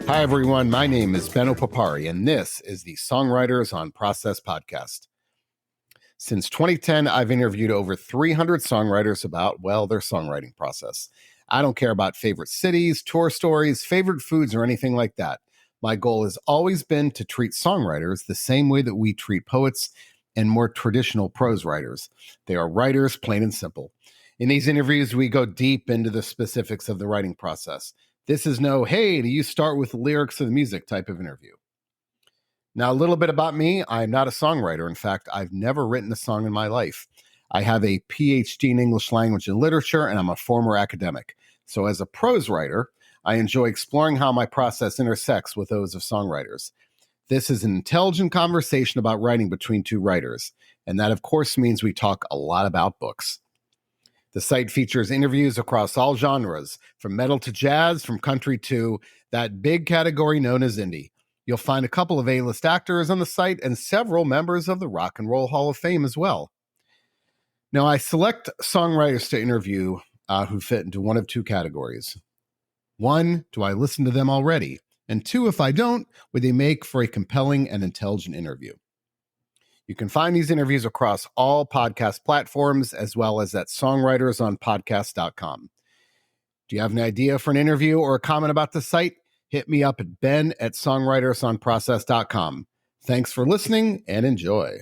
Hi, everyone. My name is Benno Papari, and this is the Songwriters on Process podcast. Since 2010, I've interviewed over 300 songwriters about, well, their songwriting process. I don't care about favorite cities, tour stories, favorite foods, or anything like that. My goal has always been to treat songwriters the same way that we treat poets and more traditional prose writers. They are writers, plain and simple. In these interviews, we go deep into the specifics of the writing process. This is no, hey, do you start with the lyrics of the music type of interview. Now, a little bit about me. I'm not a songwriter. In fact, I've never written a song in my life. I have a PhD in English language and literature, and I'm a former academic. So as a prose writer, I enjoy exploring how my process intersects with those of songwriters. This is an intelligent conversation about writing between two writers, and that, of course, means we talk a lot about books. The site features interviews across all genres, from metal to jazz, from country to that big category known as indie. You'll find a couple of A-list actors on the site and several members of the Rock and Roll Hall of Fame as well. Now, I select songwriters to interview who fit into one of two categories. One, do I listen to them already? And two, if I don't, would they make for a compelling and intelligent interview? You can find these interviews across all podcast platforms, as well as at songwritersonpodcast.com. Do you have an idea for an interview or a comment about the site? Hit me up at ben@songwritersonprocess.com. Thanks for listening and enjoy.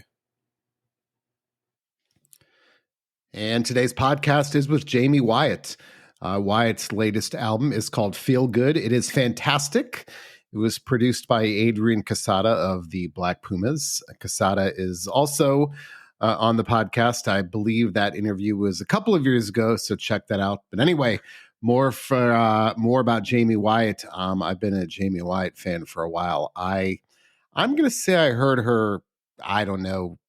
And today's podcast is with Jaime Wyatt. Wyatt's latest album is called Feel Good. It is fantastic. It was produced by Adrian Casada of the Black Pumas. Casada is also on the podcast. I believe that interview was a couple of years ago, so check that out. But anyway, more about Jaime Wyatt. I've been a Jaime Wyatt fan for a while. I'm going to say I heard her, I don't know,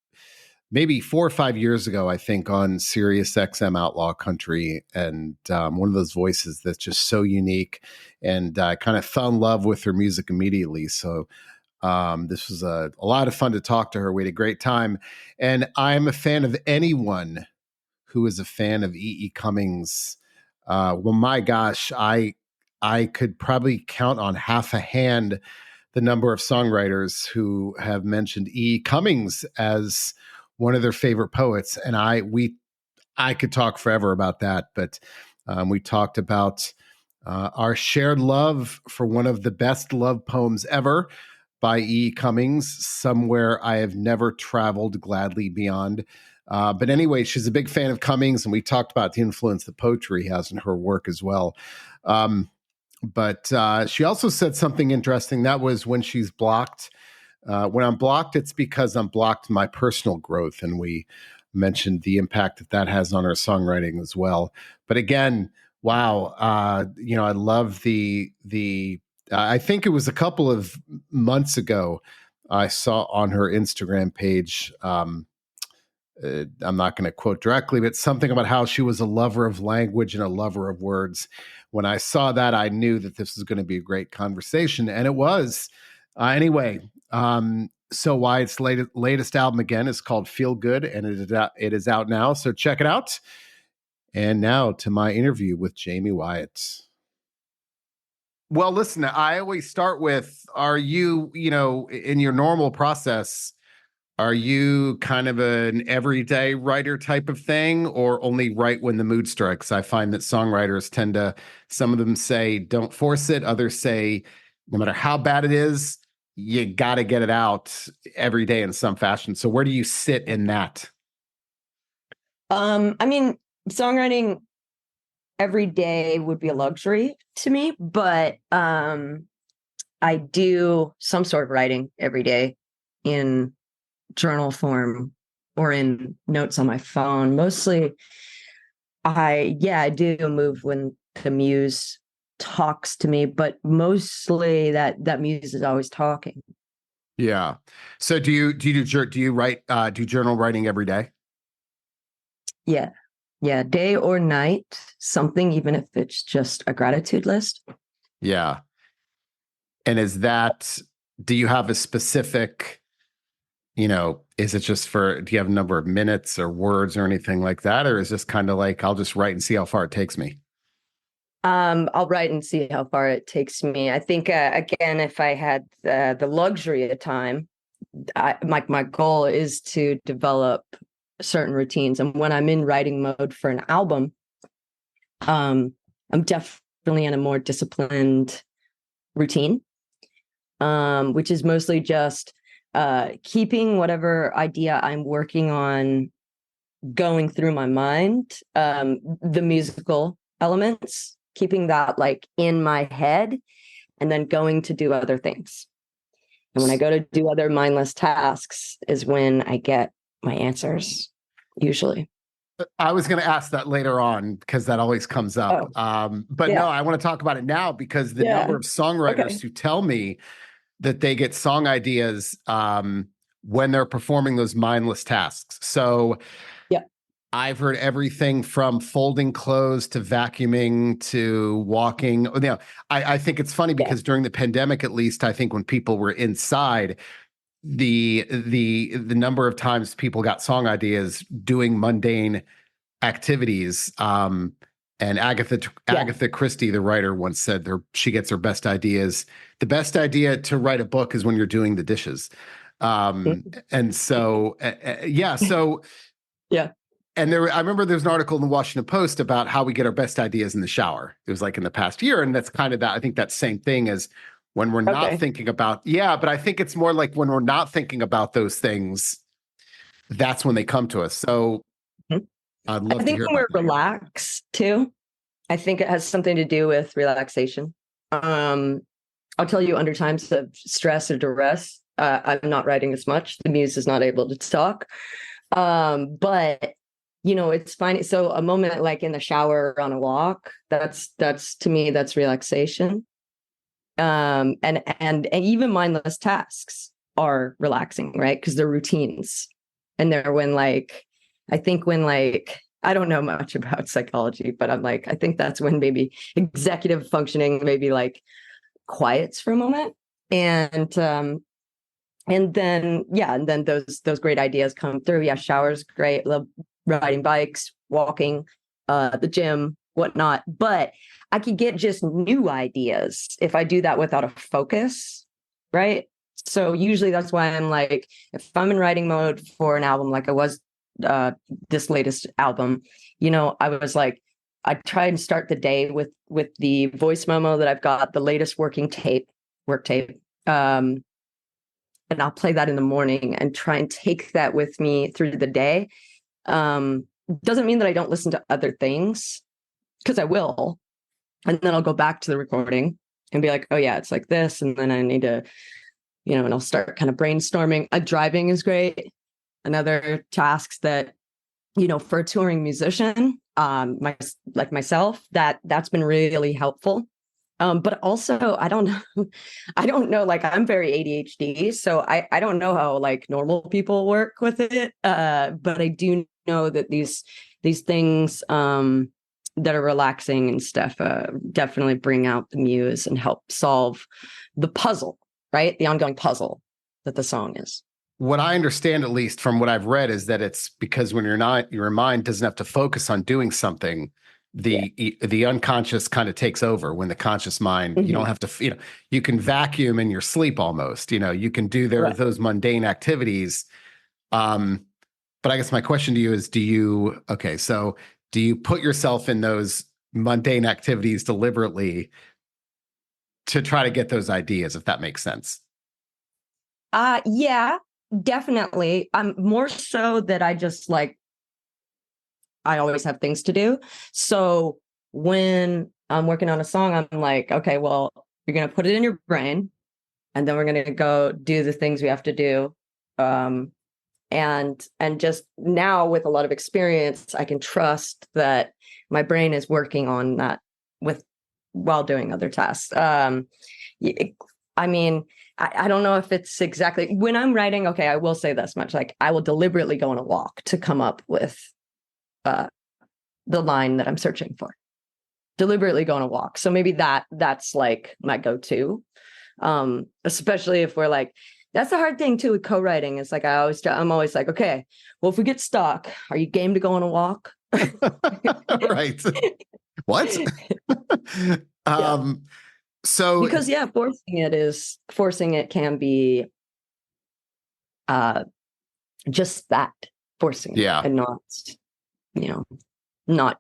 maybe 4 or 5 years ago, I think, on Sirius XM Outlaw Country. And one of those voices that's just so unique. And I kind of fell in love with her music immediately. So this was a lot of fun to talk to her. We had a great time. And I'm a fan of anyone who is a fan of E.E. Cummings. Well, my gosh, I could probably count on half a hand the number of songwriters who have mentioned E.E. Cummings as one of their favorite poets. And I could talk forever about that, but we talked about our shared love for one of the best love poems ever by E. Cummings, Somewhere I Have Never Traveled Gladly Beyond. But anyway, she's a big fan of Cummings, and we talked about the influence that poetry has in her work as well. But she also said something interesting. That was when she's blocked. When I'm blocked, it's because I'm blocked my personal growth. And we mentioned the impact that has on her songwriting as well. But again, wow. I love the I think it was a couple of months ago, I saw on her Instagram page, I'm not going to quote directly, but something about how she was a lover of language and a lover of words. When I saw that, I knew that this was going to be a great conversation, and it was. Anyway, so Wyatt's latest album again is called Feel Good, and it is out now, so check it out. And now to my interview with Jaime Wyatt. Well, listen, I always start with, are you, in your normal process, are you kind of an everyday writer type of thing, or only write when the mood strikes? I find that songwriters tend to, some of them say, don't force it. Others say, no matter how bad it is, you got to get it out every day in some fashion. So where do you sit in that? Songwriting every day would be a luxury to me, but I do some sort of writing every day in journal form or in notes on my phone. Mostly I do move when the muse talks to me, but mostly that muse is always talking. Yeah. So do you write do journal writing every day? Yeah, day or night, something, even if it's just a gratitude list. Yeah. And do you have a specific, is it just do you have a number of minutes or words or anything like that? Or is this kind of like, I'll just write and see how far it takes me? I'll write and see how far it takes me. I think again, if I had the luxury of time, my goal is to develop certain routines. And when I'm in writing mode for an album, I'm definitely in a more disciplined routine, which is mostly just keeping whatever idea I'm working on going through my mind, the musical elements, keeping that like in my head, and then going to do other things. And when I go to do other mindless tasks is when I get my answers, usually. I was going to ask that later on because that always comes up. But Yeah. no, I want to talk about it now because the number of songwriters who tell me that they get song ideas when they're performing those mindless tasks. So I've heard everything from folding clothes to vacuuming to walking. You know, I think it's funny because during the pandemic, at least, I think when people were inside, the number of times people got song ideas doing mundane activities. And Agatha Christie, the writer, once said she gets her best ideas. The best idea to write a book is when you're doing the dishes. And so, yeah. And I remember there was an article in the Washington Post about how we get our best ideas in the shower. It was like in the past year. And that's kind of that. I think that same thing as when we're not thinking about, but I think it's more like when we're not thinking about those things, that's when they come to us. So I'd love to hear when we're relaxed too. I think it has something to do with relaxation. I'll tell you, under times of stress or duress, I'm not writing as much. The muse is not able to talk. But you know, it's fine. So a moment like in the shower or on a walk, that's to me, that's relaxation. And even mindless tasks are relaxing, right? Because they're routines. And they're when like, I think when like, I don't know much about psychology, but I'm like, I think that's when maybe executive functioning maybe like quiets for a moment. And then those great ideas come through. Yeah, showers great. Love riding bikes, walking, the gym, whatnot. But I could get just new ideas if I do that without a focus, right? So usually that's why I'm like, if I'm in writing mode for an album, like I was this latest album, you know, I was like, I try and start the day with the voice memo that I've got, the latest work tape. And I'll play that in the morning and try and take that with me through the day. Doesn't mean that I don't listen to other things, because I will. And then I'll go back to the recording and be like, oh yeah, it's like this. And then I need to, you know, and I'll start kind of brainstorming. Driving is great. Another task that, you know, for a touring musician, like myself, that's been really helpful. But also I don't know, like I'm very ADHD, so I don't know how like normal people work with it. But I do know that these things that are relaxing and stuff definitely bring out the muse and help solve the puzzle, right? The ongoing puzzle that the song is. What I understand, at least from what I've read, is that it's because when your mind doesn't have to focus on doing something, the unconscious kind of takes over. When the conscious mind, you don't have to, you know, you can vacuum in your sleep almost, you know, you can do those mundane activities. But I guess my question to you is, do you put yourself in those mundane activities deliberately to try to get those ideas, if that makes sense? Yeah, definitely. I'm more so that I just like, I always have things to do. So when I'm working on a song, I'm like, okay, well, you're going to put it in your brain and then we're going to go do the things we have to do. And just now with a lot of experience, I can trust that my brain is working on that while doing other tasks. I mean, I don't know if it's exactly when I'm writing. Okay, I will say this much: like I will deliberately go on a walk to come up with the line that I'm searching for. Deliberately go on a walk. So maybe that's like my go-to. Especially if we're like, that's the hard thing too with co-writing. It's like I'm always like, okay, well, if we get stuck, are you game to go on a walk? Right. What? Yeah. um, so Because yeah, forcing it can be uh just that, forcing it, yeah. and not, you know, not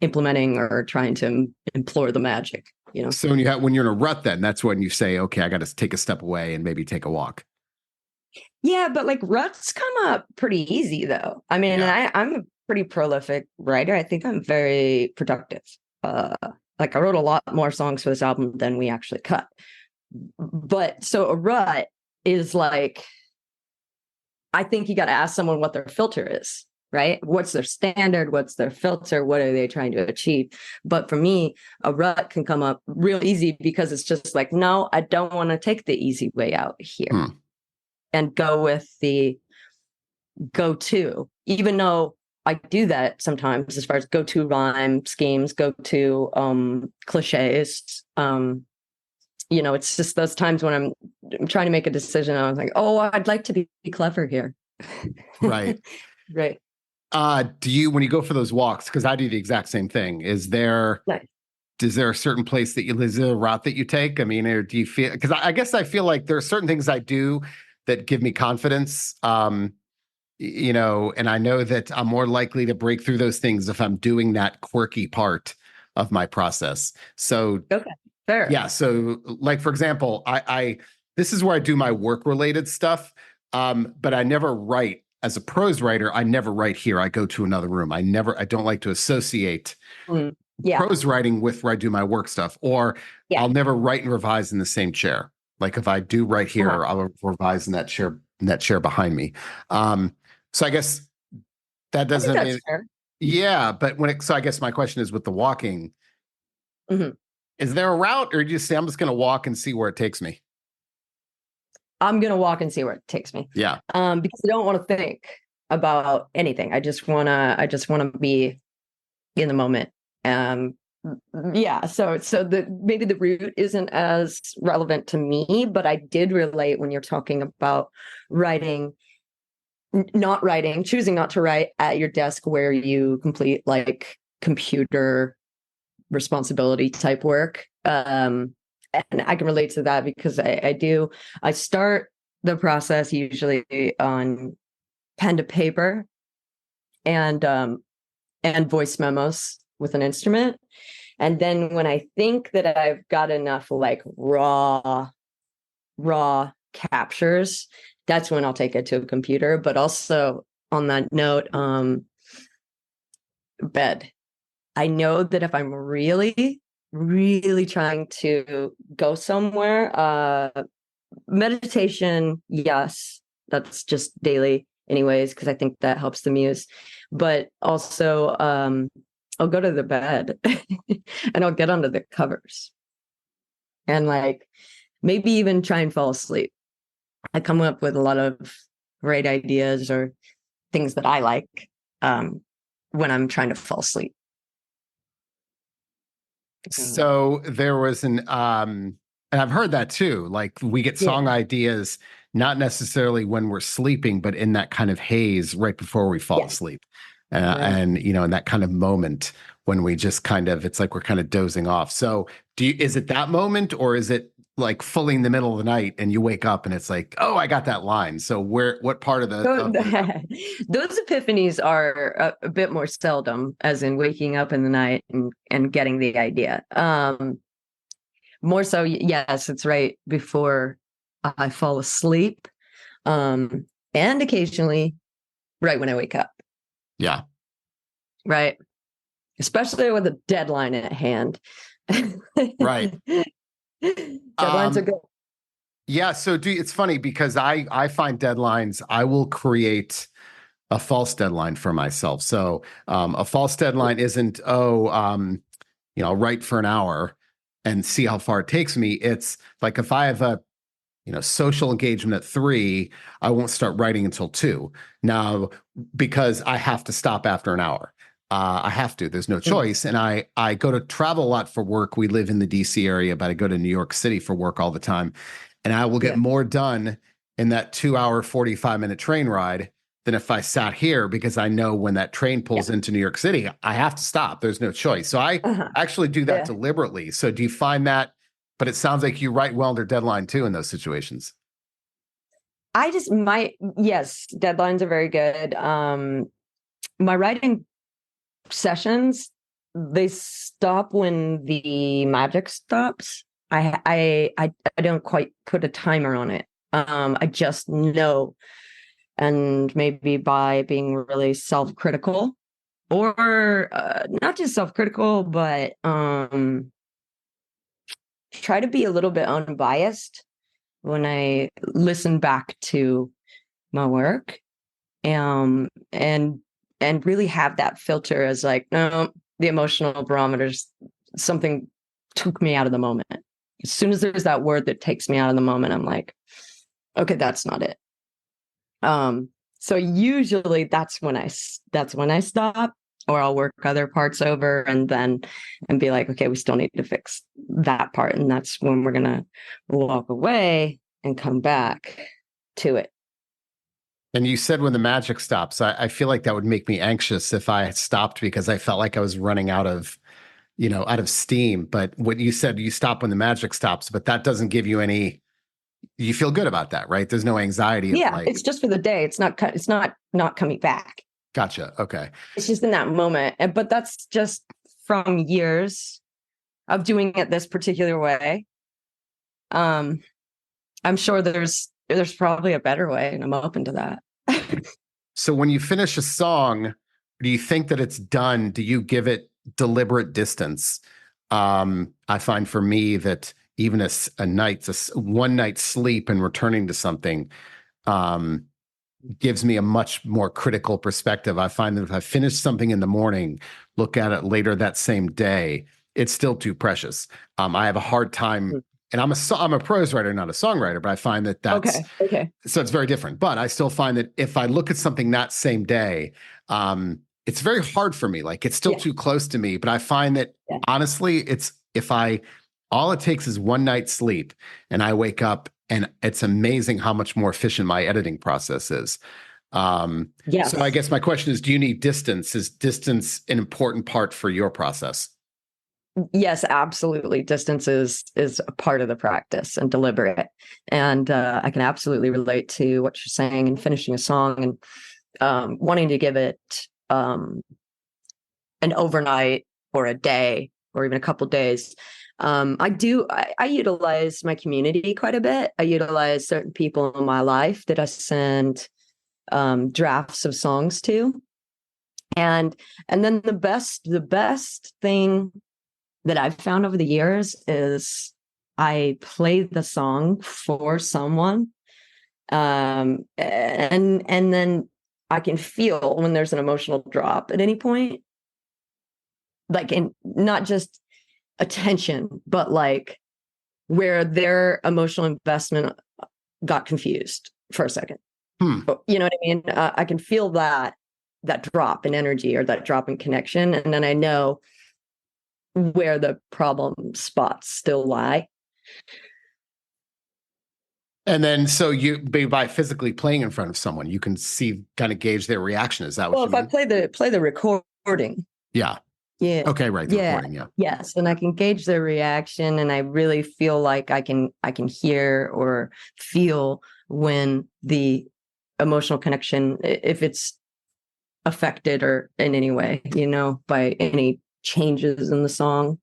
implementing or trying to implore the magic, you know. So when you're in a rut, then that's when you say, okay, I got to take a step away and maybe take a walk. Yeah, but like ruts come up pretty easy though. I mean, Yeah. I'm a pretty prolific writer. I think I'm very productive. Uh like I wrote a lot more songs for this album than we actually cut. But so a rut is like, I think you got to ask someone what their filter is, right? What's their standard? What's their filter? What are they trying to achieve? But for me, a rut can come up real easy because it's just like, no, I don't want to take the easy way out here and go with the go to, even though I do that sometimes as far as go to rhyme schemes, go to cliches. It's just those times when I'm trying to make a decision. I was like, oh, I'd like to be clever here. Right. Right. When you go for those walks, because I do the exact same thing, is there a certain place is there a route that you take? I mean, or do you feel, because I guess I feel like there are certain things I do that give me confidence. And I know that I'm more likely to break through those things if I'm doing that quirky part of my process. So, Okay, fair. yeah. So, like, for example, I this is where I do my work related stuff. But I never write as a prose writer. I never write here. I go to another room. I don't like to associate prose writing with where I do my work stuff, or I'll never write and revise in the same chair. Like if I do write here, I'll revise in that chair behind me. So I guess that doesn't mean, fair. yeah, but so I guess my question is with the walking, is there a route, or do you say I'm just going to walk and see where it takes me? I'm going to walk and see where it takes me. Yeah. Because I don't want to think about anything. I just want to be in the moment. Yeah. So maybe the route isn't as relevant to me, but I did relate when you're talking about choosing not to write at your desk where you complete like computer responsibility type work. And I can relate to that because I start the process usually on pen to paper and voice memos with an instrument. And then when I think that I've got enough like raw captures, that's when I'll take it to a computer. But also on that note, bed. I know that if I'm really, really trying to go somewhere, meditation, yes, that's just daily anyways, because I think that helps the muse. But also, I'll go to the bed and I'll get under the covers and like maybe even try and fall asleep. I come up with a lot of great ideas or things that I like when I'm trying to fall asleep. So there was and I've heard that too. Like we get song ideas, not necessarily when we're sleeping, but in that kind of haze right before we fall asleep. And, in that kind of moment when we just it's like we're kind of dozing off. So is it that moment, or is it like fully in the middle of the night and you wake up and it's like, oh, I got that line. So what part of those epiphanies are a bit more seldom, as in waking up in the night and getting the idea. More so, yes, it's right before I fall asleep. And occasionally right when I wake up. Yeah. Right. Especially with a deadline at hand. Right. Deadlines are good. Yeah. So it's funny because I find deadlines, I will create a false deadline for myself. So a false deadline isn't, I'll write for an hour and see how far it takes me. It's like if I have a social engagement at 3, I won't start writing until 2. Now, because I have to stop after an hour. I have to. There's no choice. And I go to travel a lot for work. We live in the DC area, but I go to New York City for work all the time. And I will get more done in that 2-hour, 45-minute train ride than if I sat here, because I know when that train pulls into New York City, I have to stop. There's no choice. So I actually do that deliberately. So do you find that, but it sounds like you write well under deadline too in those situations. Yes, deadlines are very good. My writing sessions, they stop when the magic stops. I don't quite put a timer on it. I just know, and maybe by being really self-critical, or not just self-critical, but try to be a little bit unbiased when I listen back to my work, and really have that filter as like, no, the emotional barometers, something took me out of the moment. As soon as there's that word that takes me out of the moment, I'm like, okay, that's not it. So usually that's when I stop, or I'll work other parts over and be like, okay, we still need to fix that part. And that's when we're going to walk away and come back to it. And you said when the magic stops, I feel like that would make me anxious if I had stopped because I felt like I was running out of steam. But what you said, you stop when the magic stops, but that doesn't give you you feel good about that, right? There's no anxiety. Yeah, it's just for the day. It's not coming back. Gotcha. Okay. It's just in that moment. But that's just from years of doing it this particular way. I'm sure there's probably a better way, and I'm open to that. So when you finish a song, do you think that it's done? Do you give it deliberate distance? I find for me that even a one night's sleep and returning to something gives me a much more critical perspective. I find that if I finish something in the morning, look at it later that same day, it's still too precious. I have a hard time, and I'm a prose writer, not a songwriter, but I find that's okay. So it's very different. But I still find that if I look at something that same day, it's very hard for me. Like it's still too close to me. But I find that honestly, all it takes is one night's sleep, and I wake up, and it's amazing how much more efficient my editing process is. So I guess my question is, do you need distance? Is distance an important part for your process? Yes, absolutely. Distance is a part of the practice, and deliberate. And I can absolutely relate to what you're saying and finishing a song and wanting to give it an overnight or a day or even a couple days. I utilize my community quite a bit. I utilize certain people in my life that I send drafts of songs to. And then the best thing that I've found over the years is I play the song for someone. And then I can feel when there's an emotional drop at any point, like, in not just attention, but like where their emotional investment got confused for a second. You know what I mean? I can feel that drop in energy or that drop in connection. And then I know where the problem spots still lie. And then, so by physically playing in front of someone, you can kind of gauge their reaction. Is that what you mean? Well, if I play the recording. Yeah. Yeah. Okay. Right. The recording. Yeah. Yes. And I can gauge their reaction, and I really feel like I can hear or feel when the emotional connection, if it's affected or in any way, by any changes in the song.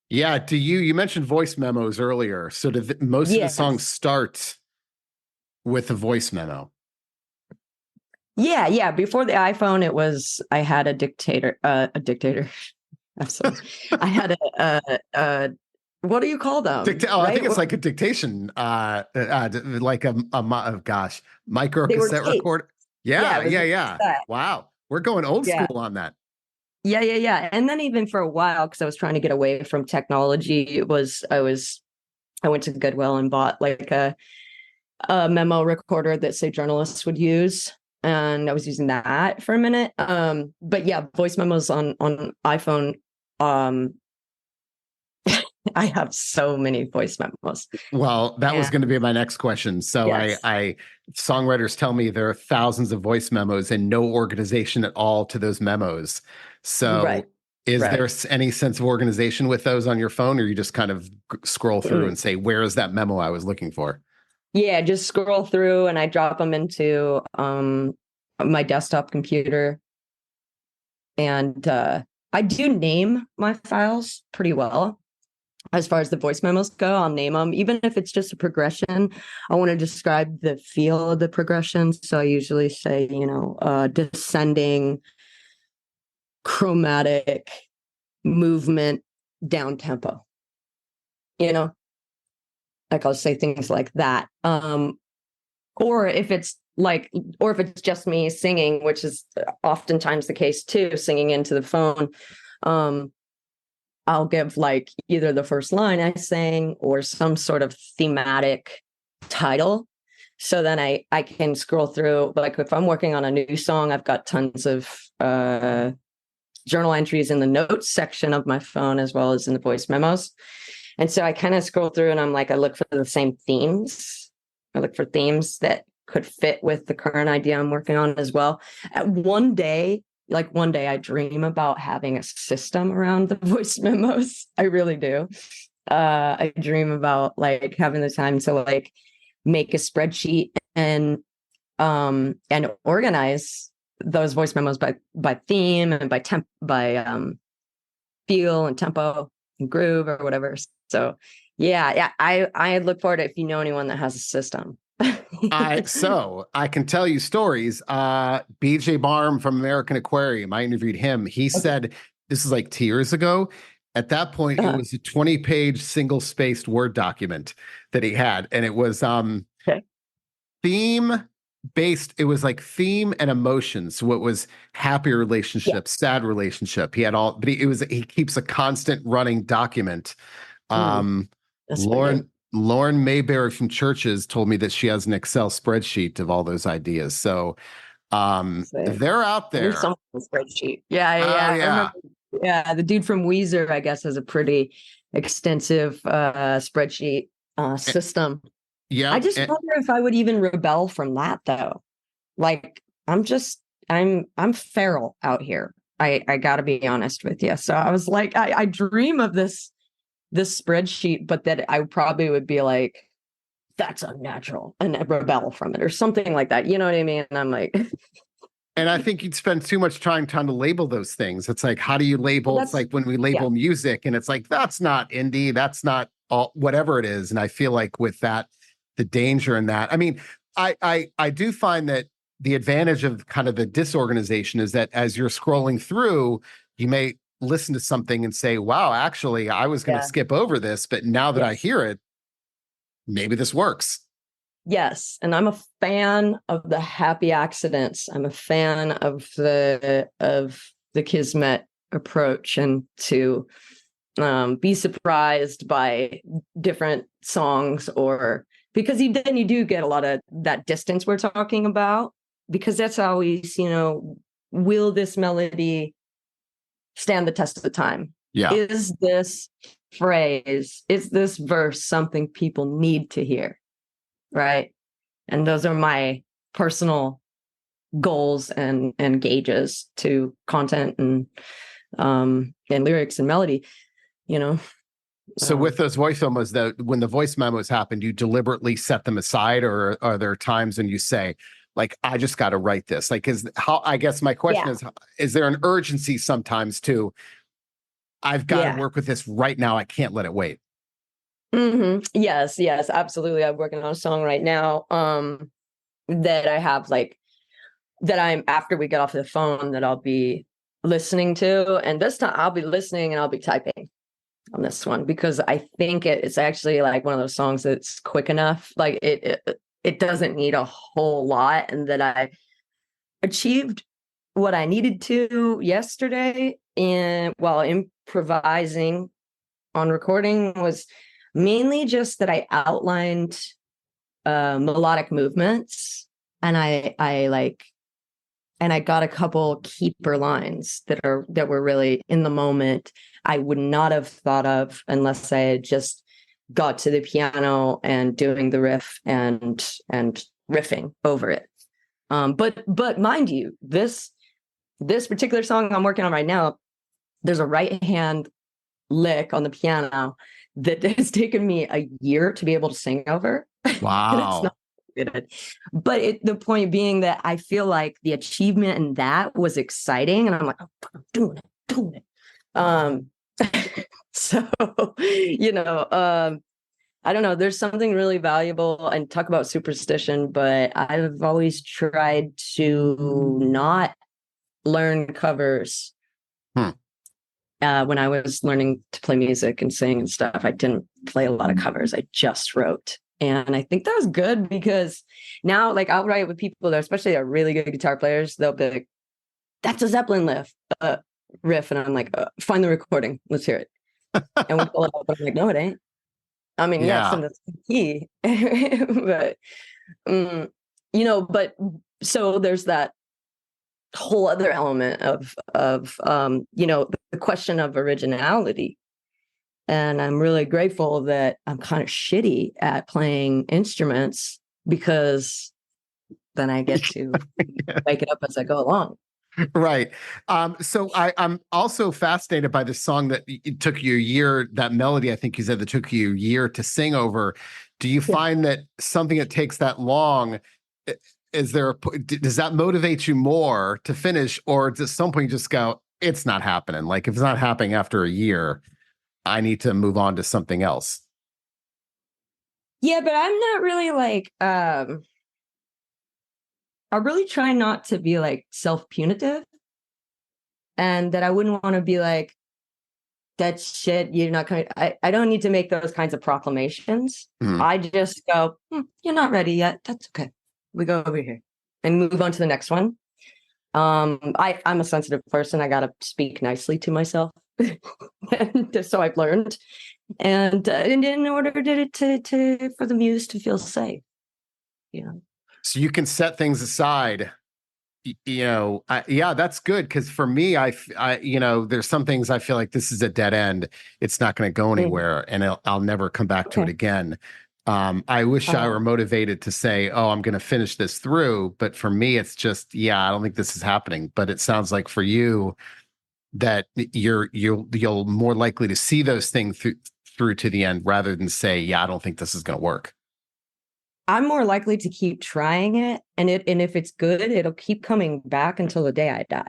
Yeah. You mentioned voice memos earlier. So do most of the songs start with a voice memo? Yeah. Before the iPhone, I had a dictator. Absolutely. I had a what do you call them? Right? I think it's like a dictation, like micro cassette recorder. Yeah. Wow. We're going old school on that. Yeah. And then even for a while, because I was trying to get away from technology, I went to Goodwill and bought like a memo recorder that, say, journalists would use. And I was using that for a minute. But yeah, voice memos on iPhone. I have so many voice memos. Well, that was And going to be my next question. So yes, songwriters tell me there are thousands of voice memos and no organization at all to those memos. right, So is there right. any sense of organization with those on your phone, or you just kind of scroll through and Mm. say, where is that memo I was looking for? Yeah, just scroll through and I drop them into my desktop computer. And I do name my files pretty well. As far as the voice memos go, I'll name them, even if it's just a progression. I want to describe the feel of the progression. So I usually say, descending, chromatic, movement, down tempo, you know, like I'll say things like that. Or if it's just me singing, which is oftentimes the case too, singing into the phone, I'll give like either the first line I sang or some sort of thematic title. So then I can scroll through, like if I'm working on a new song, I've got tons of journal entries in the notes section of my phone as well as in the voice memos. And so I kind of scroll through and I'm like, I look for the same themes. I look for themes that could fit with the current idea I'm working on as well. One day I dream about having a system around the voice memos. I really do. I dream about like having the time to like make a spreadsheet and organize those voice memos by theme and by feel and tempo and groove or whatever. So yeah, I look forward to if you know anyone that has a system. I can tell you stories. BJ Barm from American Aquarium, I interviewed him. He said this is like 2 years ago. At that point, it Uh, was a 20-page single-spaced Word document that he had, and it was okay. theme based. It was like theme and emotion. So it was happy Yeah. relationship, sad relationship. He had all, but he keeps a constant running document. Mm, Um, that's pretty good. Lauren Mayberry from Churches told me that she has an Excel spreadsheet of all those ideas. So So they're out there's there. some spreadsheet. Yeah, Oh yeah. I yeah. remember. Yeah, the dude from Weezer, I guess, has a pretty extensive spreadsheet Eh, system. I Yep. just wonder if I would even rebel from that though. Like I'm feral out here. I gotta be honest with you. So I was like, I dream of this spreadsheet, but that I probably would be like, that's unnatural and I rebel from it or something like that. You know what I mean? And I'm like, And I think you'd spend too much time trying to label those things. It's like, how do you well, label? It's that's like when we yeah, label music, and it's like, that's not indie, that's not all, whatever it is. And I feel like with that, the danger in that. I mean, I do find that the advantage of kind of the disorganization is that as you're scrolling through, you may listen to something and say, wow, actually, I was going to yeah, skip over this, but now that I yes. hear it, maybe this works. Yes, and I'm a fan of the happy accidents. I'm a fan of the kismet approach and to be surprised by different songs or because then you do get a lot of that distance we're talking about because that's always, will this melody stand the test of the time? Yeah. Is this phrase, is this verse something people need to hear? Right. And those are my personal goals and gauges to content and lyrics and melody, you know. So with those voice memos, that when the voice memos happen, you deliberately set them aside, or are there times when you say, like, I just got to write this? Like, is how I guess my question Yeah. is there an urgency sometimes too? I've got to Yeah. work with this right now. I can't let it wait. Yes, yes, absolutely. I'm working on a song right now that I have like that I'm after we get off the phone that I'll be listening to. And this time I'll be listening and I'll be typing on this one because I think it's actually like one of those songs that's quick enough. Like it doesn't need a whole lot, and that I achieved what I needed to yesterday. And while improvising on recording was mainly just that I outlined melodic movements, and I like and I got a couple keeper lines that were really in the moment. I would not have thought of unless I had just got to the piano and doing the riff and riffing over it. But mind you, this particular song I'm working on right now, there's a right hand lick on the piano that has taken me a year to be able to sing over. And it's Wow. not good. But the point being that I feel like the achievement in that was exciting. And I'm like, oh, I'm doing it. So, I don't know. There's something really valuable, and talk about superstition, but I've always tried to not learn covers. Hmm. When I was learning to play music and sing and stuff, I didn't play a lot of covers. I just wrote. And I think that was good because now, like, I'll write with people that, especially are really good guitar players, they'll be like, that's a Zeppelin riff. And I'm like, find the recording. Let's hear it. And we pull it up. And I'm like, no, it ain't. I mean, yeah, it's in the key. But, but so there's that whole other element of the question of originality. And I'm really grateful that I'm kind of shitty at playing instruments, because then I get to make it up as I go along. Right. So I'm also fascinated by the song that it took you a year, that melody, I think you said, that took you a year to sing over. Do you find that something that takes that long, does that motivate you more to finish, or at some point you just go, it's not happening? Like, if it's not happening after a year, I need to move on to something else. Yeah, but I'm not really like, I really try not to be like self-punitive, and that I wouldn't want to be like, that shit, you're not going to, I don't need to make those kinds of proclamations. I just go, you're not ready yet. That's okay. We go over here and move on to the next one. I'm a sensitive person. I got to speak nicely to myself. And so I've learned. And in order to for the muse to feel safe, So you can set things aside. That's good, because for me, I there's some things I feel like this is a dead end. It's not going to go anywhere, and I'll never come back to it again. I wish I were motivated to say, oh, I'm going to finish this through. But for me, it's just, I don't think this is happening. But it sounds like for you that you'll more likely to see those things through to the end, rather than say, I don't think this is going to work. I'm more likely to keep trying it, and if it's good, it'll keep coming back until the day I die.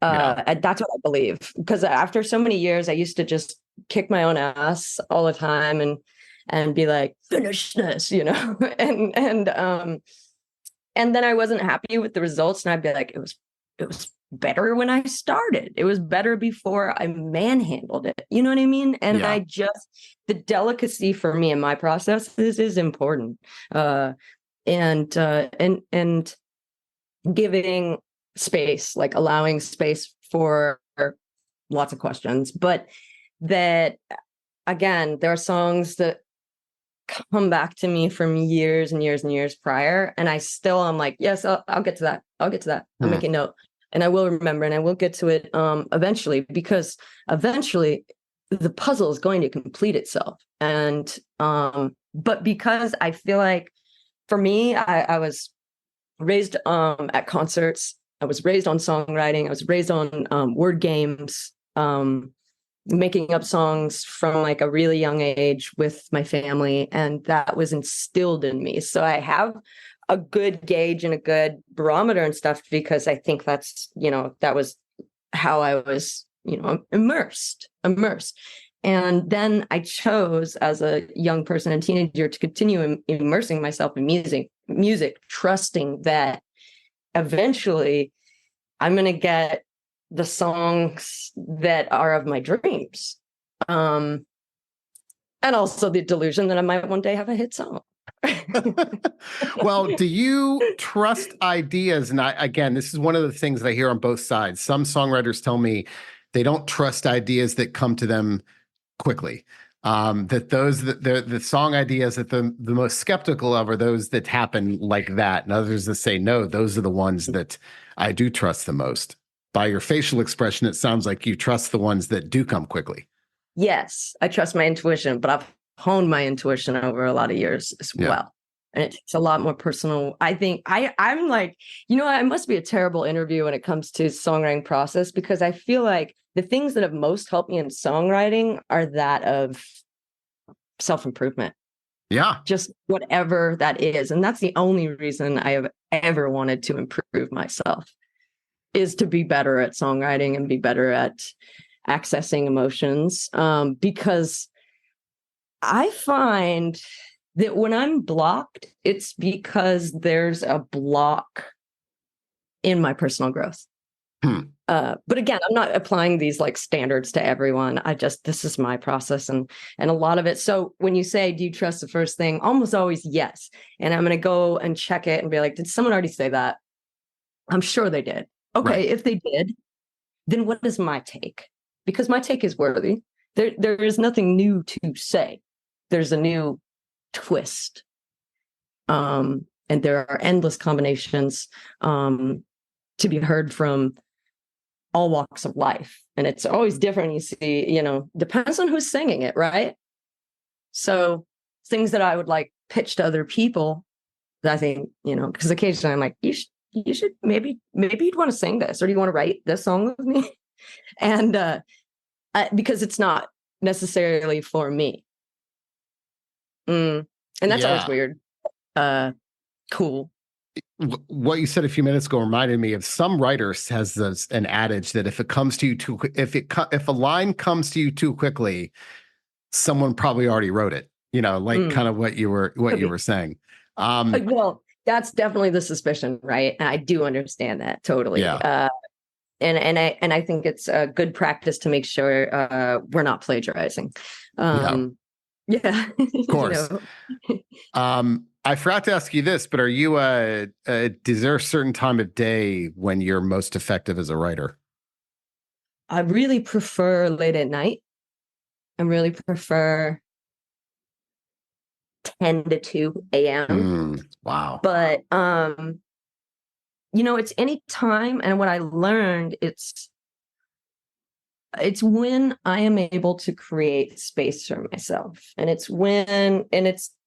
That's what I believe. Because after so many years, I used to just kick my own ass all the time and be like, finish this, and then I wasn't happy with the results, and I'd be like, it was better when I started. It was better before I manhandled it. You know what I mean? And the delicacy for me in my process is important. And giving space, like allowing space for lots of questions. But that, again, there are songs that come back to me from years and years and years prior, and I'm like, yes, I'll get to that. I'll make a note, and I will remember, and I will get to it eventually, because eventually the puzzle is going to complete itself. And but because I feel like, for me, I was raised at concerts. I was raised on songwriting. I was raised on word games, making up songs from like a really young age with my family, and that was instilled in me. So I have a good gauge and a good barometer and stuff, because I think that's, that was how I was, immersed. And then I chose, as a young person and teenager, to continue immersing myself in music, trusting that eventually I'm going to get the songs that are of my dreams. And also the delusion that I might one day have a hit song. Well, do you trust ideas? And again, this is one of the things that I hear on both sides. Some songwriters tell me they don't trust ideas that come to them quickly. That those that the song ideas that the most skeptical of are those that happen like that, and others that say no, those are the ones that I do trust the most. By your facial expression, it sounds like you trust the ones that do come quickly. Yes, I trust my intuition, but I've honed my intuition over a lot of years as Yeah. well. And it takes a lot more personal. I think I'm like, I must be a terrible interview when it comes to songwriting process, because I feel like the things that have most helped me in songwriting are that of self-improvement. Yeah. Just whatever that is. And that's the only reason I have ever wanted to improve myself, is to be better at songwriting and be better at accessing emotions. Because I find that when I'm blocked, it's because there's a block in my personal growth. But again, I'm not applying these like standards to everyone. This is my process and a lot of it. So when you say, do you trust the first thing? Almost always yes. And I'm going to go and check it and be like, did someone already say that? I'm sure they did. Okay. Right. If they did, then what is my take? Because my take is worthy. There is nothing new to say. There's a new twist. And there are endless combinations to be heard from all walks of life. And it's always different. You see, depends on who's singing it, right? So things that I would like pitch to other people that I think, because occasionally I'm like, you should maybe you'd want to sing this, or do you want to write this song with me? And because it's not necessarily for me. And that's always weird. Cool. What you said a few minutes ago reminded me of some writers has an adage that if it comes to you if a line comes to you too quickly, someone probably already wrote it. Kind of what you were saying. Well, that's definitely the suspicion, right? And I do understand that totally. Yeah. And I think it's a good practice to make sure we're not plagiarizing. Yeah. Of course. I forgot to ask you this, but are you is there a certain time of day when you're most effective as a writer? I really prefer late at night. I really prefer 10 to 2 a.m. Wow. But it's any time, and what I learned, it's when I am able to create space for myself. And it's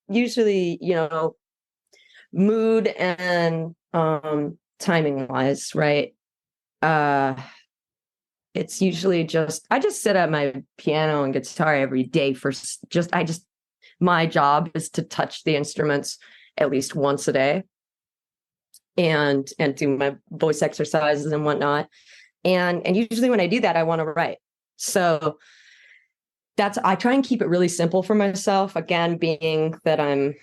usually, mood and timing wise, right? It's usually I just sit at my piano and guitar every day my job is to touch the instruments at least once a day and do my voice exercises and whatnot. And usually when I do that, I want to write. So I try and keep it really simple for myself. Again, being that I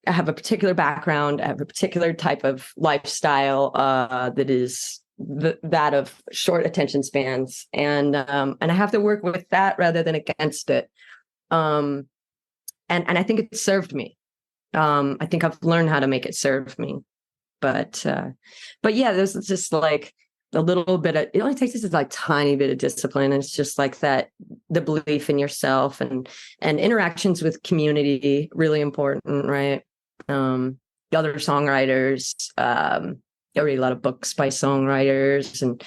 have a particular background, I have a particular type of lifestyle that is that of short attention spans, and I have to work with that rather than against it. And I think it served me. I think I've learned how to make it serve me. But yeah, there's just like a little bit of, it only takes us like tiny bit of discipline. And it's just like that, the belief in yourself and interactions with community, really important, right? The other songwriters, I read a lot of books by songwriters and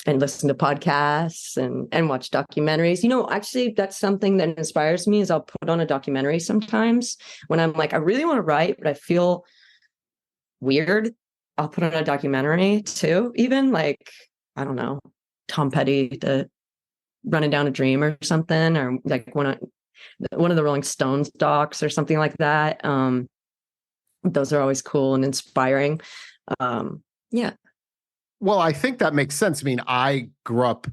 listen to podcasts and watch documentaries. Actually, that's something that inspires me is I'll put on a documentary sometimes when I'm like, I really want to write, but I feel weird. I'll put on a documentary too, even like, I don't know, Tom Petty, the Running Down a Dream or something, or like one of the Rolling Stones docs or something like that. Those are always cool and inspiring. Yeah. Well, I think that makes sense. I mean, I grew up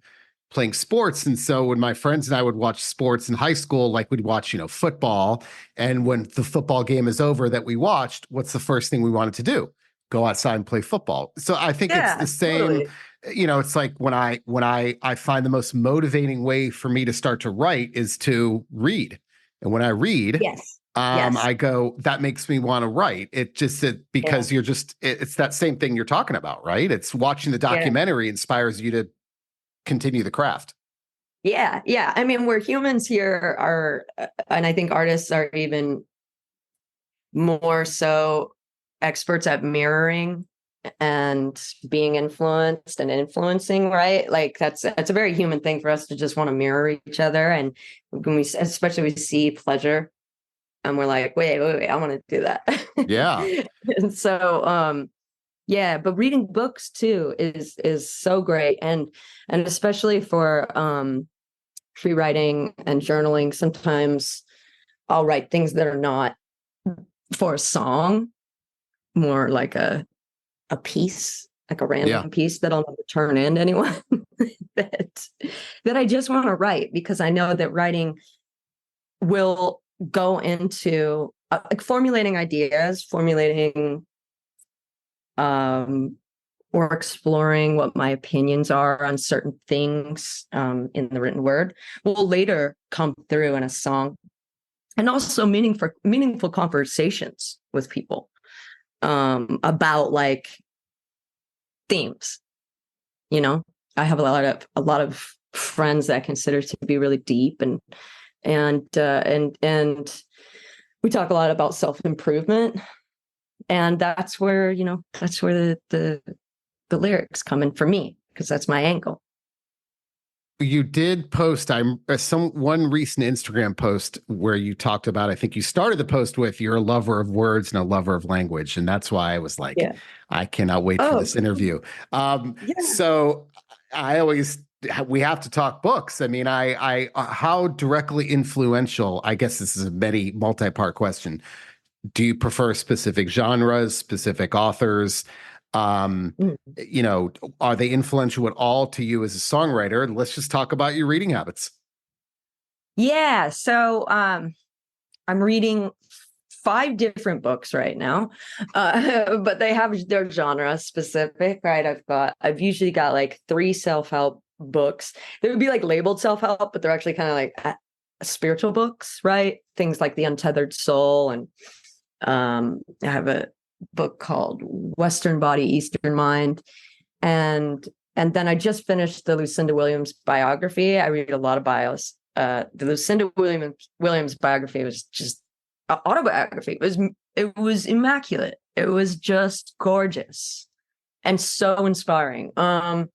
playing sports. And so when my friends and I would watch sports in high school, like we'd watch, football. And when the football game is over that we watched, what's the first thing we wanted to do? Go outside and play football. So I think it's the same, totally. It's like when I find the most motivating way for me to start to write is to read. And when I read, yes. I go, that makes me want to write. Because it's that same thing you're talking about, right? It's watching the documentary inspires you to continue the craft. Yeah, yeah. I mean, we're humans here are, and I think artists are even more so experts at mirroring and being influenced and influencing, right? Like that's a very human thing for us to just want to mirror each other. And when we, especially we see pleasure and we're like, wait, I want to do Yeah. that. And so, yeah, but reading books too is so great. And especially for, free writing and journaling, sometimes I'll write things that are not for a song, more like a piece, like a Yeah. random piece that I'll never turn in to anyone that that I just want to write because I know that writing will go into like formulating ideas, formulating um or exploring what my opinions are on certain things in the written word will later come through in a song, and also meaningful conversations with people about like themes. You know, I have a lot of friends that I consider to be really deep, and we talk a lot about self-improvement, and that's where, that's where the lyrics come in for me, because that's my angle. You did post one recent Instagram post where you talked about, I think you started the post with, you're a lover of words and a lover of language, and that's why I was like, Yeah. I cannot wait for Oh, this interview. yeah. So I always we have to talk books. I mean, how directly influential, I guess this is a multi-part question. Do you prefer specific genres, specific authors? Um, Mm. you know, are they influential at all to you as a songwriter? Let's just talk about your reading habits. Yeah. So I'm reading 5 different books right now, but they're genre specific, right? I've usually got like 3 self-help books. They would be like labeled self-help, but they're actually kind of like spiritual books, right? Things like The Untethered Soul, and I have a book called Western Body, Eastern Mind, and and then I just finished the Lucinda Williams biography. I read a lot of bios. The Lucinda Williams biography was just autobiography. It was immaculate. It was just gorgeous and so inspiring. And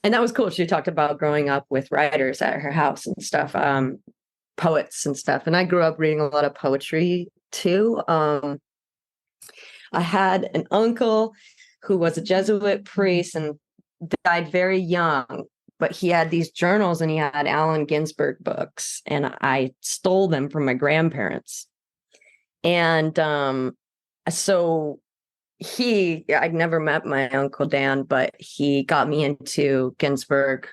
that was cool. She talked about growing up with writers at her house and stuff, poets and stuff. And I grew up reading a lot of poetry too. I had an uncle who was a Jesuit priest and died very young, but he had these journals and he had Allen Ginsberg books, and I stole them from my grandparents. And so I'd never met my Uncle Dan, but he got me into Ginsberg,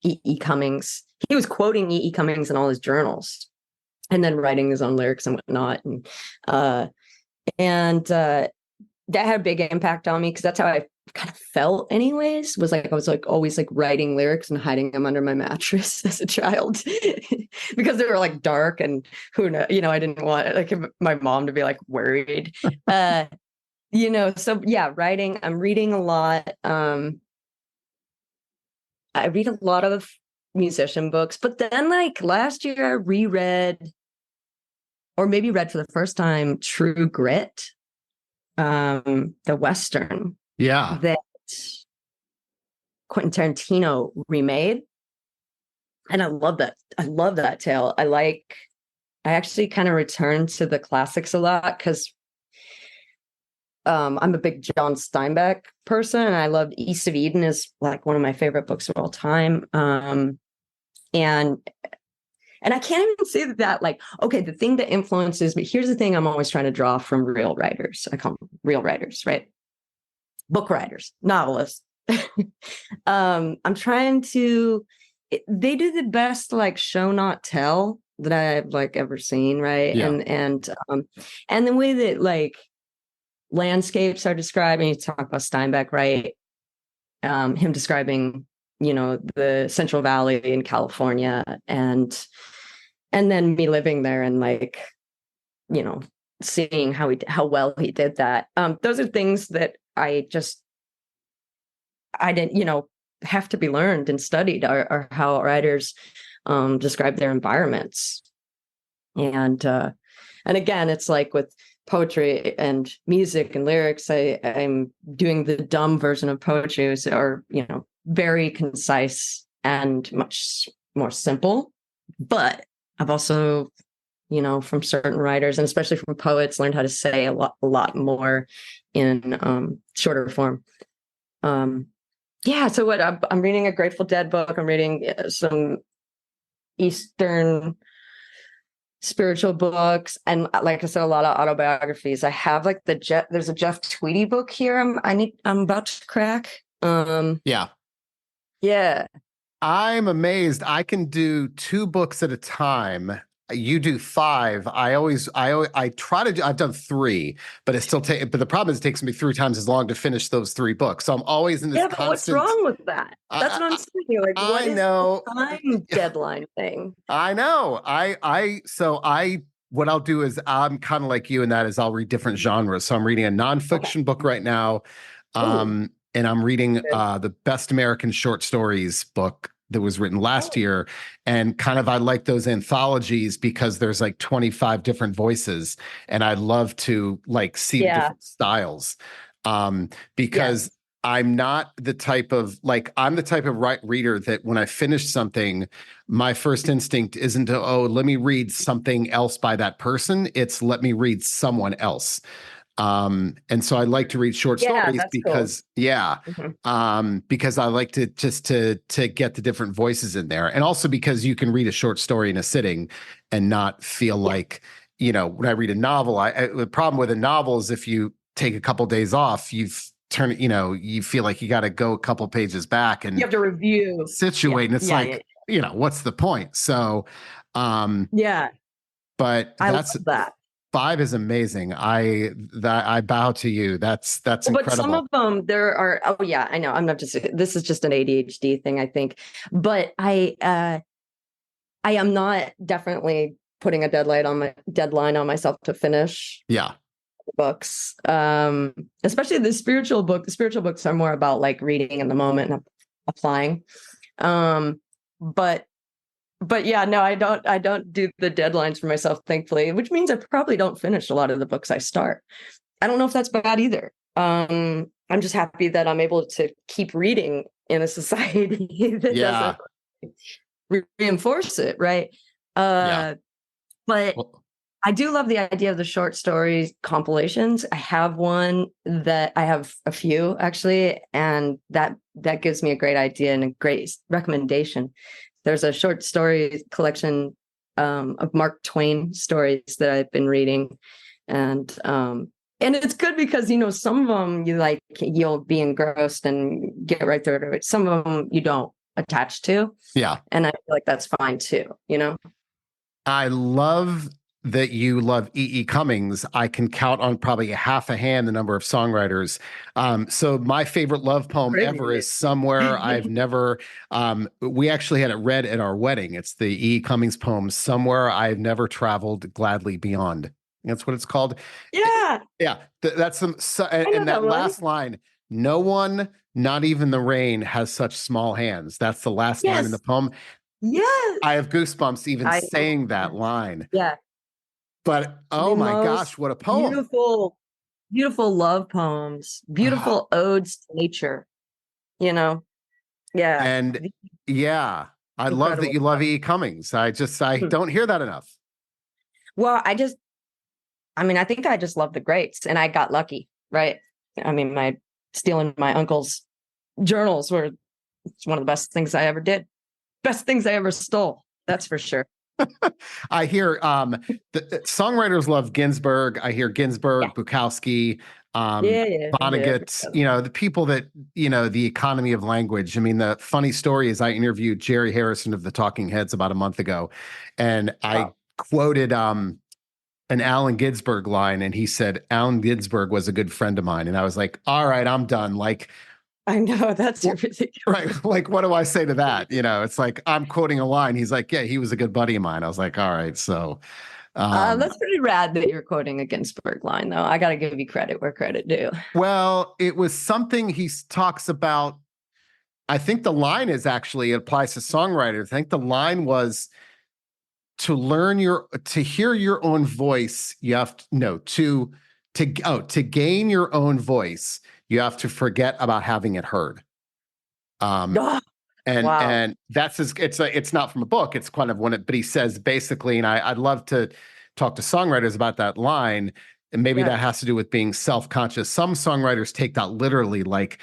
E.E. Cummings. He was quoting E.E. Cummings in all his journals and then writing his own lyrics and whatnot. And that had a big impact on me, because that's how I kind of felt anyways, was like I was like always like writing lyrics and hiding them under my mattress as a child because they were like dark, and who knows, I didn't want like my mom to be like worried. So yeah, writing, I'm reading a lot. I read a lot of musician books, but then like last year I reread, or maybe read for the first time, True Grit, the Western Yeah. that Quentin Tarantino remade. And I love that. I love that tale. I actually kind of return to the classics a lot, because I'm a big John Steinbeck person, and I love East of Eden is like one of my favorite books of all time. And I can't even say that like, okay, the thing that influences me, here's the thing I'm always trying to draw from real writers. I call them real writers, right? Book writers, novelists. I'm trying to, they do the best like show not tell that I've like ever seen, right? Yeah. And the way that like landscapes are described, and you talk about Steinbeck, right? Him describing, the Central Valley in California, and then me living there and like, seeing how well he did that. Those are things that I didn't, have to be learned and studied, or how writers describe their environments. And again, it's like with poetry and music and lyrics, I'm doing the dumb version of poetry, or, very concise and much more simple. But I've also, from certain writers and especially from poets, learned how to say a lot more in shorter form. Yeah. So what I'm reading a Grateful Dead book. I'm reading some Eastern spiritual books, and like I said, a lot of autobiographies. I have like there's a Jeff Tweedy book here. I'm about to crack. Yeah. Yeah. I'm amazed. I can do 2 books at a time. You do 5. I try to do, I've done 3, but but the problem is it takes me 3 times as long to finish those 3 books. So I'm always in this Yeah, but constant. what's wrong with that? That's what I'm saying. Like, what I is know. the time deadline thing? I know. What I'll do is I'm kind of like you in that is I'll read different genres. So I'm reading a nonfiction book right now. Ooh, And I'm reading good. the Best American Short Stories book that was written last year. And kind of I like those anthologies because there's like 25 different voices. And I love to like see the different styles. Because Yes. I'm the type of reader that when I finish something, my first instinct isn't to, oh, let me read something else by that person. It's let me read someone else. And so I like to read short Yeah, stories that's cool. because I like to just to get the different voices in there. And also because you can read a short story in a sitting and not feel like, when I read a novel, the problem with a novel is if you take a couple days off, you feel like you got to go a couple pages back and you have to review. situate. And it's what's the point? So, Yeah. but I love that's that. 5 is amazing. I bow to you. That's incredible. But some of them there are. Oh yeah, I know. I'm not just. This is just an ADHD thing, I think. But I am not definitely putting a deadline on myself to finish. Yeah. Books, especially the spiritual book. The spiritual books are more about like reading in the moment and applying. But yeah, no, I don't do the deadlines for myself, thankfully, which means I probably don't finish a lot of the books I start. I don't know if that's bad either. I'm just happy that I'm able to keep reading in a society that doesn't reinforce it, right? But I do love the idea of the short stories compilations. I have one that I have a few actually, and that gives me a great idea and a great recommendation. There's a short story collection of Mark Twain stories that I've been reading, and it's good because some of them you'll be engrossed and get right through it. Some of them you don't attach to, and I feel like that's fine too. I love that you love E.E. Cummings. I can count on probably half a hand the number of songwriters. So my favorite love poem ever is Somewhere I've Never. We actually had it read at our wedding. It's the E.E. Cummings poem, Somewhere I've Never Traveled Gladly Beyond. That's what it's called. Yeah. Yeah. That's some, and that last line, no one, not even the rain, has such small hands. That's the last line in the poem. Yes. I have goosebumps even saying that line. Yeah. But oh my gosh, what a poem. Beautiful love poems, beautiful odes to nature, Yeah. And yeah, I love that you love E. Cummings. I don't hear that enough. Well, I think I just love the greats, and I got lucky, right? I mean, stealing my uncle's journals it's one of the best things I ever did. Best things I ever stole. That's for sure. I hear the songwriters love Ginsberg. I hear Ginsberg, Bukowski, Vonnegut, the people that, the economy of language. I mean, the funny story is I interviewed Jerry Harrison of the Talking Heads about a month ago, and I quoted an Allen Ginsberg line, and he said, Allen Ginsberg was a good friend of mine. And I was like, all right, I'm done. Like, I know, that's ridiculous. Right. Like, what do I say to that? It's like, I'm quoting a line. He's like, yeah, he was a good buddy of mine. I was like, all right. So that's pretty rad that you're quoting a Ginsberg line, though. I got to give you credit where credit due. Well, it was something he talks about. I think the line is actually, it applies to songwriters. I think the line was to hear your own voice, you have to no, to gain your own voice, you have to forget about having it heard. Ah, And wow. that's it's not from a book. It's kind of but he says basically, and I'd love to talk to songwriters about that line. And maybe Yeah. that has to do with being self-conscious. Some songwriters take that literally, like,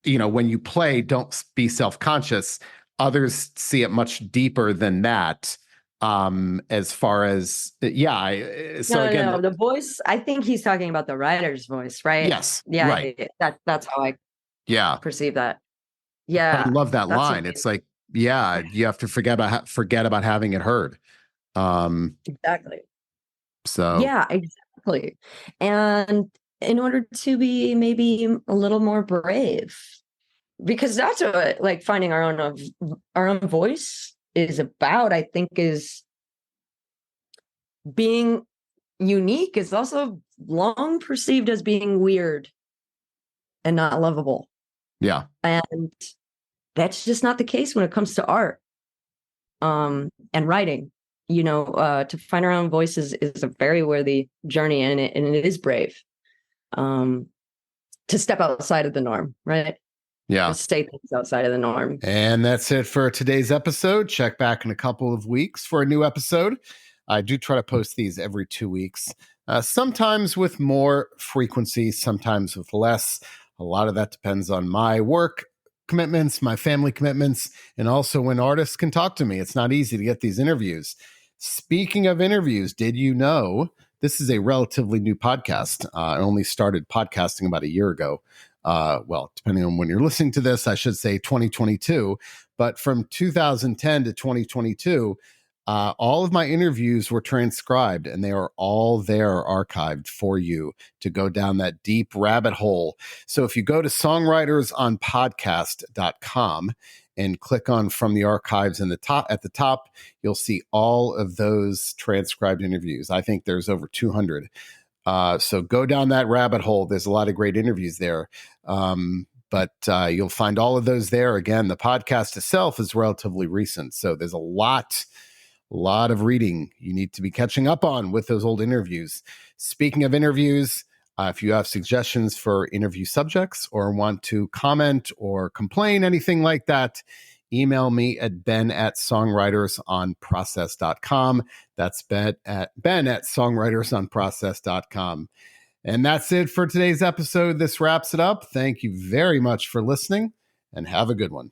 when you play, don't be self-conscious. Others see it much deeper than that. As far as, so No, again, no, the voice, I think he's talking about the writer's voice, right? yes, Yeah, right. that's how I Yeah. perceive that. But I Yeah, love that that's line. amazing. It's like, yeah, you have to forget about having it heard. Exactly. So Yeah, exactly. And in order to be maybe a little more brave, because that's what like finding our own voice is about, I think, is being unique is also long perceived as being weird and not lovable. yeah, And that's just not the case when it comes to art and writing. To find our own voice is a very worthy journey, and it is brave to step outside of the norm, right? To yeah. say things outside of the norm. And that's it for today's episode. Check back in a couple of weeks for a new episode. I do try to post these every 2 weeks, sometimes with more frequency, sometimes with less. A lot of that depends on my work commitments, my family commitments, and also when artists can talk to me. It's not easy to get these interviews. Speaking of interviews, did you know this is a relatively new podcast? I only started podcasting about a year ago. Well, depending on when you're listening to this, I should say 2022. But from 2010 to 2022, all of my interviews were transcribed, and they are all there archived for you to go down that deep rabbit hole. So if you go to songwritersonpodcast.com and click on from the archives at the top, you'll see all of those transcribed interviews. I think there's over 200. So go down that rabbit hole. There's a lot of great interviews there. But you'll find all of those there. Again, the podcast itself is relatively recent. So there's a lot of reading you need to be catching up on with those old interviews. Speaking of interviews, if you have suggestions for interview subjects or want to comment or complain, anything like that, email me at ben@songwritersonprocess.com. That's ben@songwritersonprocess.com. And that's it for today's episode. This wraps it up. Thank you very much for listening, and have a good one.